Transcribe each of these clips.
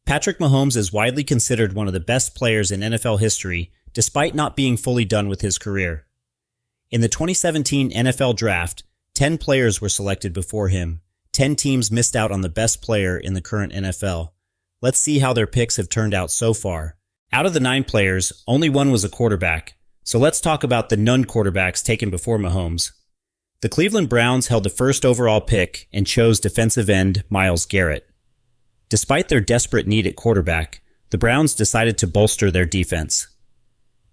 Patrick Mahomes is widely considered one of the best players in NFL history, despite not being fully done with his career. In the 2017 NFL Draft, 10 players were selected before him. 10 teams missed out on the best player in the current NFL. Let's see how their picks have turned out so far. Out of the 9 players, only one was a quarterback. So let's talk about the non-quarterbacks taken before Mahomes. The Cleveland Browns held the first overall pick and chose defensive end Myles Garrett. Despite their desperate need at quarterback, the Browns decided to bolster their defense.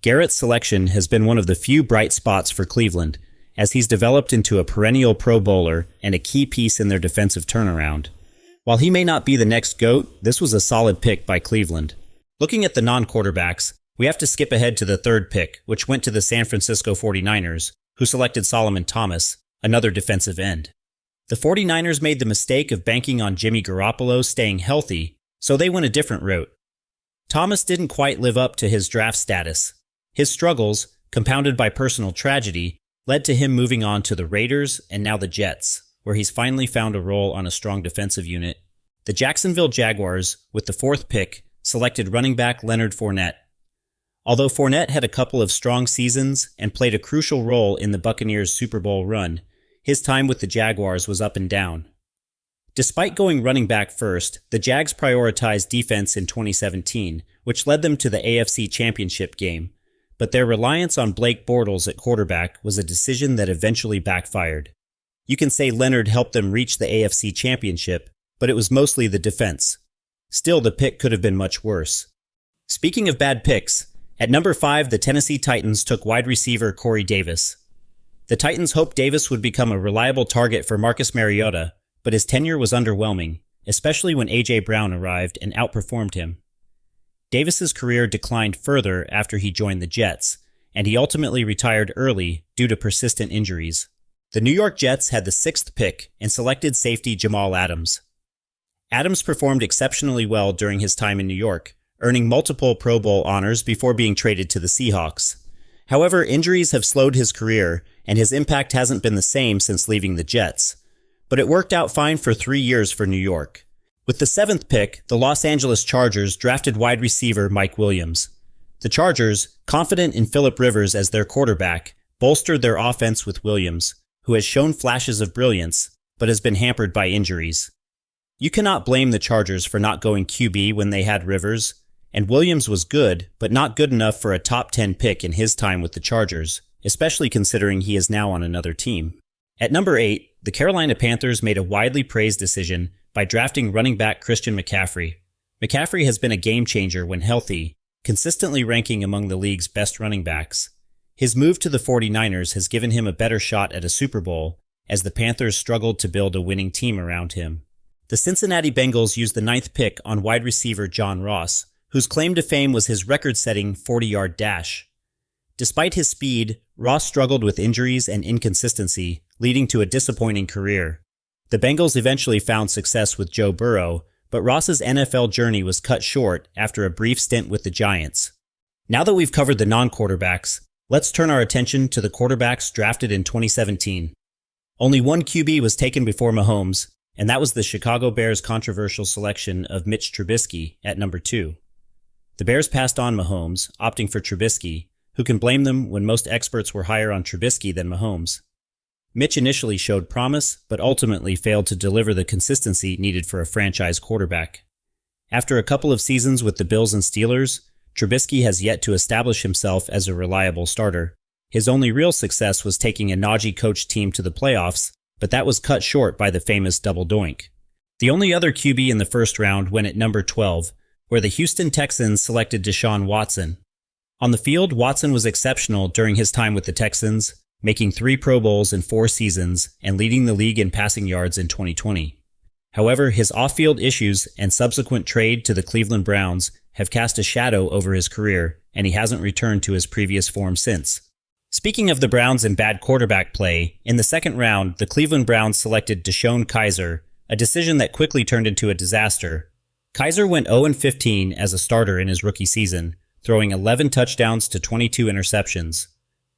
Garrett's selection has been one of the few bright spots for Cleveland, as he's developed into a perennial Pro Bowler and a key piece in their defensive turnaround. While he may not be the next GOAT, this was a solid pick by Cleveland. Looking at the non-quarterbacks, we have to skip ahead to the third pick, which went to the San Francisco 49ers, who selected Solomon Thomas, another defensive end. The 49ers made the mistake of banking on Jimmy Garoppolo staying healthy, so they went a different route. Thomas didn't quite live up to his draft status. His struggles, compounded by personal tragedy, led to him moving on to the Raiders and now the Jets, where he's finally found a role on a strong defensive unit. The Jacksonville Jaguars, with the fourth pick, selected running back Leonard Fournette. Although Fournette had a couple of strong seasons and played a crucial role in the Buccaneers' Super Bowl run, his time with the Jaguars was up and down. Despite going running back first, the Jags prioritized defense in 2017, which led them to the AFC Championship game, but their reliance on Blake Bortles at quarterback was a decision that eventually backfired. You can say Leonard helped them reach the AFC Championship, but it was mostly the defense. Still, the pick could have been much worse. Speaking of bad picks, at number 5, the Tennessee Titans took wide receiver Corey Davis. The Titans hoped Davis would become a reliable target for Marcus Mariota, but his tenure was underwhelming, especially when A.J. Brown arrived and outperformed him. Davis's career declined further after he joined the Jets, and he ultimately retired early due to persistent injuries. The New York Jets had the 6th pick and selected safety Jamal Adams. Adams performed exceptionally well during his time in New York, earning multiple Pro Bowl honors before being traded to the Seahawks. However, injuries have slowed his career, and his impact hasn't been the same since leaving the Jets. But it worked out fine for 3 years for New York. With the 7th pick, the Los Angeles Chargers drafted wide receiver Mike Williams. The Chargers, confident in Phillip Rivers as their quarterback, bolstered their offense with Williams, who has shown flashes of brilliance, but has been hampered by injuries. You cannot blame the Chargers for not going QB when they had Rivers, and Williams was good, but not good enough for a top 10 pick in his time with the Chargers, especially considering he is now on another team. At number 8, the Carolina Panthers made a widely praised decision by drafting running back Christian McCaffrey. McCaffrey has been a game changer when healthy, consistently ranking among the league's best running backs. His move to the 49ers has given him a better shot at a Super Bowl, as the Panthers struggled to build a winning team around him. The Cincinnati Bengals used the 9th pick on wide receiver John Ross, whose claim to fame was his record-setting 40-yard dash. Despite his speed, Ross struggled with injuries and inconsistency, leading to a disappointing career. The Bengals eventually found success with Joe Burrow, but Ross's NFL journey was cut short after a brief stint with the Giants. Now that we've covered the non-quarterbacks, let's turn our attention to the quarterbacks drafted in 2017. Only one QB was taken before Mahomes, and that was the Chicago Bears' controversial selection of Mitch Trubisky at number 2. The Bears passed on Mahomes, opting for Trubisky. Who can blame them when most experts were higher on Trubisky than Mahomes? Mitch initially showed promise, but ultimately failed to deliver the consistency needed for a franchise quarterback. After a couple of seasons with the Bills and Steelers, Trubisky has yet to establish himself as a reliable starter. His only real success was taking a Najee-coached team to the playoffs, but that was cut short by the famous double doink. The only other QB in the first round went at number 12, where the Houston Texans selected Deshaun Watson. On the field, Watson was exceptional during his time with the Texans, making 3 Pro Bowls in 4 seasons and leading the league in passing yards in 2020. However, his off-field issues and subsequent trade to the Cleveland Browns have cast a shadow over his career, and he hasn't returned to his previous form since. Speaking of the Browns and bad quarterback play, in the second round, the Cleveland Browns selected DeShone Kizer, a decision that quickly turned into a disaster. Kizer went 0-15 as a starter in his rookie season, throwing 11 touchdowns to 22 interceptions.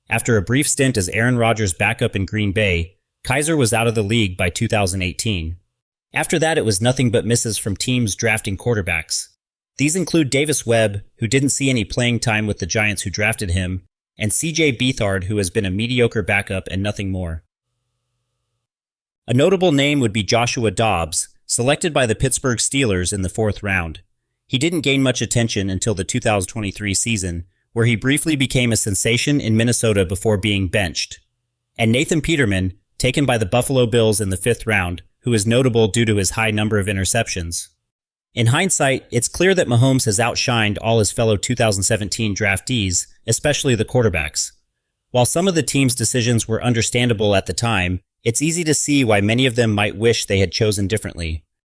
After a brief stint as Aaron Rodgers' backup in Green Bay, Kizer was out of the league by 2018. After that, it was nothing but misses from teams drafting quarterbacks. These include Davis Webb, who didn't see any playing time with the Giants who drafted him, and C.J. Beathard, who has been a mediocre backup and nothing more. A notable name would be Joshua Dobbs, selected by the Pittsburgh Steelers in the 4th round. He didn't gain much attention until the 2023 season, where he briefly became a sensation in Minnesota before being benched. And Nathan Peterman, taken by the Buffalo Bills in the 5th round, who is notable due to his high number of interceptions. In hindsight, it's clear that Mahomes has outshined all his fellow 2017 draftees, especially the quarterbacks. While some of the team's decisions were understandable at the time, it's easy to see why many of them might wish they had chosen differently.